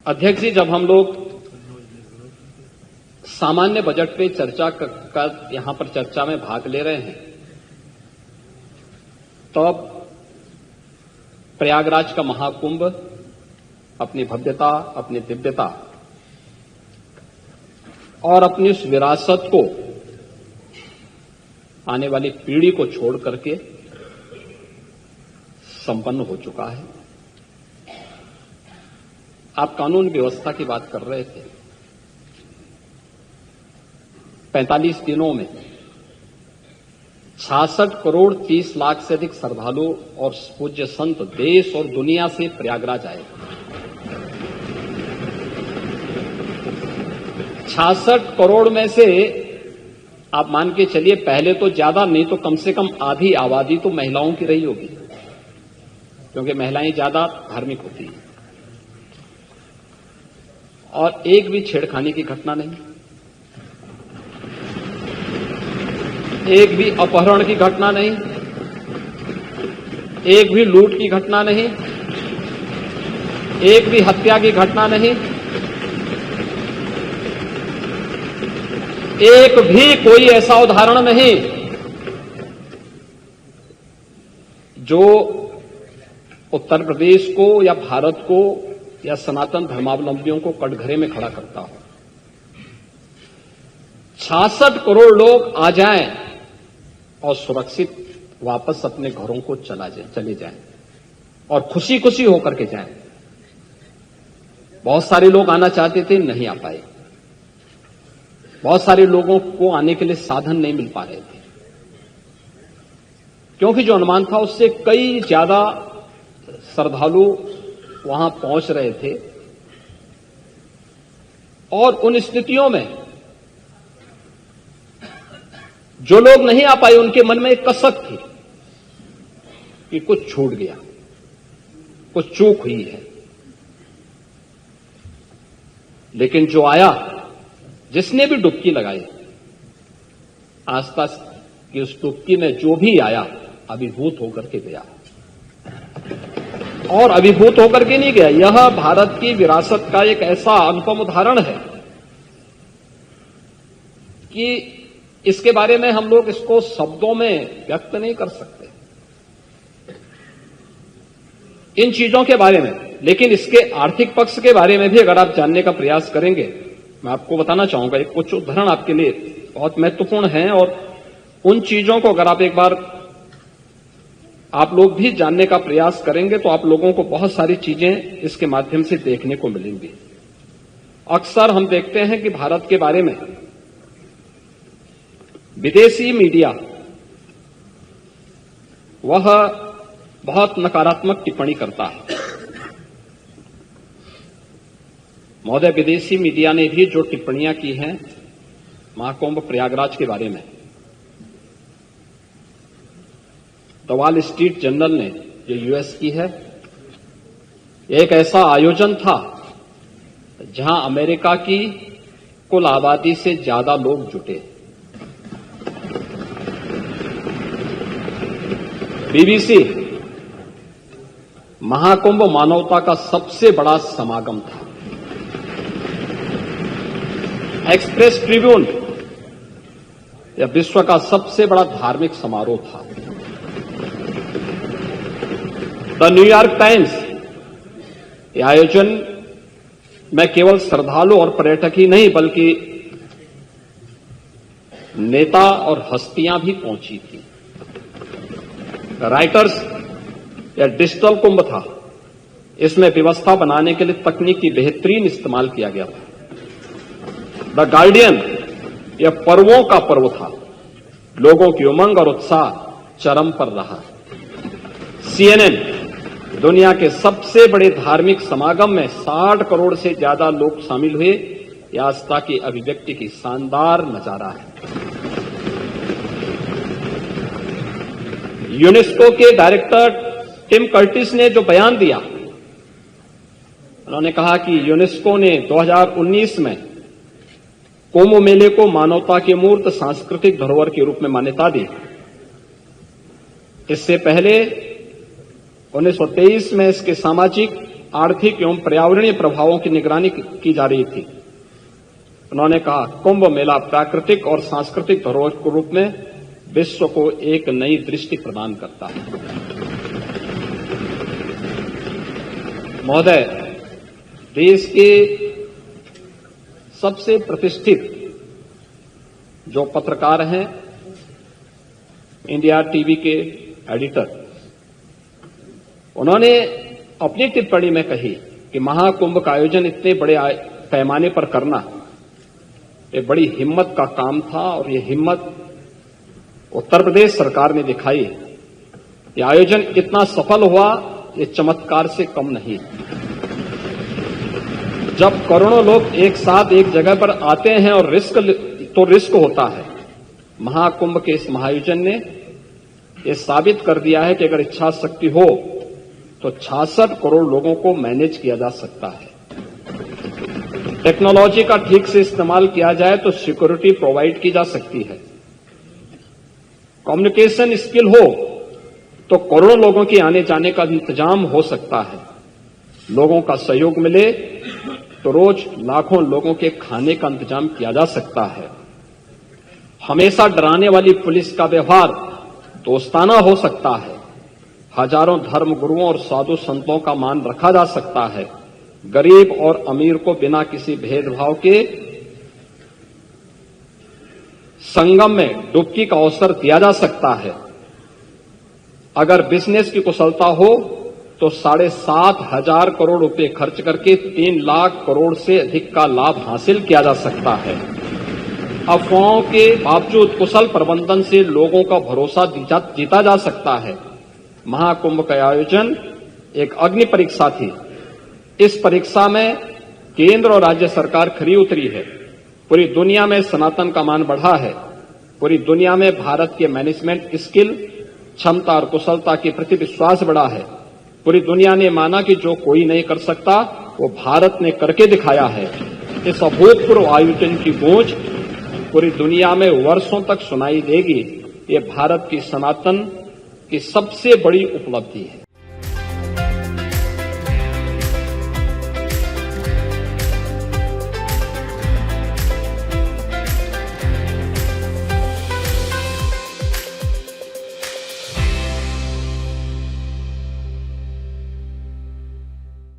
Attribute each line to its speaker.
Speaker 1: अध्यक्ष जी, जब हम लोग सामान्य बजट पे चर्चा कर यहां पर चर्चा में भाग ले रहे हैं, तब प्रयागराज का महाकुंभ अपनी भव्यता, अपनी दिव्यता और अपनी उस विरासत को आने वाली पीढ़ी को छोड़ करके संपन्न हो चुका है। आप कानून व्यवस्था की बात कर रहे थे। 45 दिनों में 66 करोड़ 30 लाख से अधिक श्रद्धालु और पूज्य संत देश और दुनिया से प्रयागराज आए। 66 करोड़ में से आप मान के चलिए, पहले तो ज्यादा नहीं तो कम से कम आधी आबादी तो महिलाओं की रही होगी, क्योंकि महिलाएं ज्यादा धार्मिक होती हैं। और एक भी छेड़खानी की घटना नहीं, एक भी अपहरण की घटना नहीं, एक भी लूट की घटना नहीं, एक भी हत्या की घटना नहीं, एक भी कोई ऐसा उदाहरण नहीं जो उत्तर प्रदेश को या भारत को या सनातन धर्मावलंबियों को कटघरे में खड़ा करता हो। 66 करोड़ लोग आ जाएं और सुरक्षित वापस अपने घरों को चले जाएं और खुशी खुशी होकर के जाएं। बहुत सारे लोग आना चाहते थे, नहीं आ पाए। बहुत सारे लोगों को आने के लिए साधन नहीं मिल पा रहे थे, क्योंकि जो अनुमान था उससे कई ज्यादा श्रद्धालु वहां पहुंच रहे थे। और उन स्थितियों में जो लोग नहीं आ पाए, उनके मन में एक कसक थी कि कुछ छूट गया, कुछ चूक हुई है। लेकिन जो आया, जिसने भी डुबकी लगाई, आस्था की उस डुबकी में जो भी आया अभिभूत होकर के गया। और अभिभूत होकर के नहीं गया। यह भारत की विरासत का एक ऐसा अनुपम उदाहरण है कि इसके बारे में हम लोग इसको शब्दों में व्यक्त नहीं कर सकते, इन चीजों के बारे में। लेकिन इसके आर्थिक पक्ष के बारे में भी अगर आप जानने का प्रयास करेंगे, मैं आपको बताना चाहूंगा, एक कुछ उदाहरण आपके लिए बहुत महत्वपूर्ण हैं। और उन चीजों को अगर आप एक बार आप लोग भी जानने का प्रयास करेंगे तो आप लोगों को बहुत सारी चीजें इसके माध्यम से देखने को मिलेंगी। अक्सर हम देखते हैं कि भारत के बारे में विदेशी मीडिया वह बहुत नकारात्मक टिप्पणी करता है। महोदय, विदेशी मीडिया ने भी जो टिप्पणियां की हैं महाकुंभ प्रयागराज के बारे में, द वॉल स्ट्रीट जर्नल ने, जो यूएस की है, एक ऐसा आयोजन था जहां अमेरिका की कुल आबादी से ज्यादा लोग जुटे। बीबीसी, महाकुंभ मानवता का सबसे बड़ा समागम था। एक्सप्रेस ट्रिब्यून, यह विश्व का सबसे बड़ा धार्मिक समारोह था। द न्यूयॉर्क टाइम्स, यह आयोजन में केवल श्रद्धालु और पर्यटक ही नहीं बल्कि नेता और हस्तियां भी पहुंची थी। राइटर्स, यह डिजिटल कुंभ था। इसमें व्यवस्था बनाने के लिए तकनीक की बेहतरीन इस्तेमाल किया गया था। द गार्डियन, यह पर्वों का पर्व था। लोगों की उमंग और उत्साह चरम पर रहा। सीएनएन, दुनिया के सबसे बड़े धार्मिक समागम में 60 करोड़ से ज्यादा लोग शामिल हुए। यह आस्था की अभिव्यक्ति की शानदार नजारा है। यूनेस्को के डायरेक्टर टिम कर्टिस ने जो बयान दिया, उन्होंने कहा कि यूनेस्को ने 2019 में कुंभ मेले को मानवता के मूर्त सांस्कृतिक धरोहर के रूप में मान्यता दी। इससे पहले 1923 में इसके सामाजिक आर्थिक एवं पर्यावरणीय प्रभावों की निगरानी की जा रही थी। उन्होंने कहा, कुंभ मेला प्राकृतिक और सांस्कृतिक धरोहर के रूप में विश्व को एक नई दृष्टि प्रदान करता है। महोदय, देश के सबसे प्रतिष्ठित जो पत्रकार हैं, इंडिया टीवी के एडिटर, उन्होंने अपनी टिप्पणी में कही कि महाकुंभ का आयोजन इतने बड़े पैमाने पर करना ये बड़ी हिम्मत का काम था और ये हिम्मत उत्तर प्रदेश सरकार ने दिखाई। ये आयोजन इतना सफल हुआ, ये चमत्कार से कम नहीं। जब करोड़ों लोग एक साथ एक जगह पर आते हैं और रिस्क होता है। महाकुंभ के इस महाआयोजन ने यह साबित कर दिया है कि अगर इच्छा शक्ति हो तो 66 करोड़ लोगों को मैनेज किया जा सकता है। टेक्नोलॉजी का ठीक से इस्तेमाल किया जाए तो सिक्योरिटी प्रोवाइड की जा सकती है। कम्युनिकेशन स्किल हो तो करोड़ों लोगों के आने जाने का इंतजाम हो सकता है। लोगों का सहयोग मिले तो रोज लाखों लोगों के खाने का इंतजाम किया जा सकता है। हमेशा डराने वाली पुलिस का व्यवहार दोस्ताना हो सकता है। हजारों धर्म गुरुओं और साधु संतों का मान रखा जा सकता है। गरीब और अमीर को बिना किसी भेदभाव के संगम में डुबकी का अवसर दिया जा सकता है। अगर बिजनेस की कुशलता हो तो 7,500 करोड़ रुपए खर्च करके 3 लाख करोड़ से अधिक का लाभ हासिल किया जा सकता है। अफवाहों के बावजूद कुशल प्रबंधन से लोगों का भरोसा जीता जा सकता है। महाकुंभ का आयोजन एक अग्नि परीक्षा थी। इस परीक्षा में केंद्र और राज्य सरकार खरी उतरी है। पूरी दुनिया में सनातन का मान बढ़ा है। पूरी दुनिया में भारत के मैनेजमेंट स्किल, क्षमता और कुशलता के प्रति विश्वास बढ़ा है। पूरी दुनिया ने माना कि जो कोई नहीं कर सकता वो भारत ने करके दिखाया है। इस अभूतपूर्व आयोजन की गूंज पूरी दुनिया में वर्षों तक सुनाई देगी। ये भारत की सनातन की सबसे बड़ी उपलब्धि है।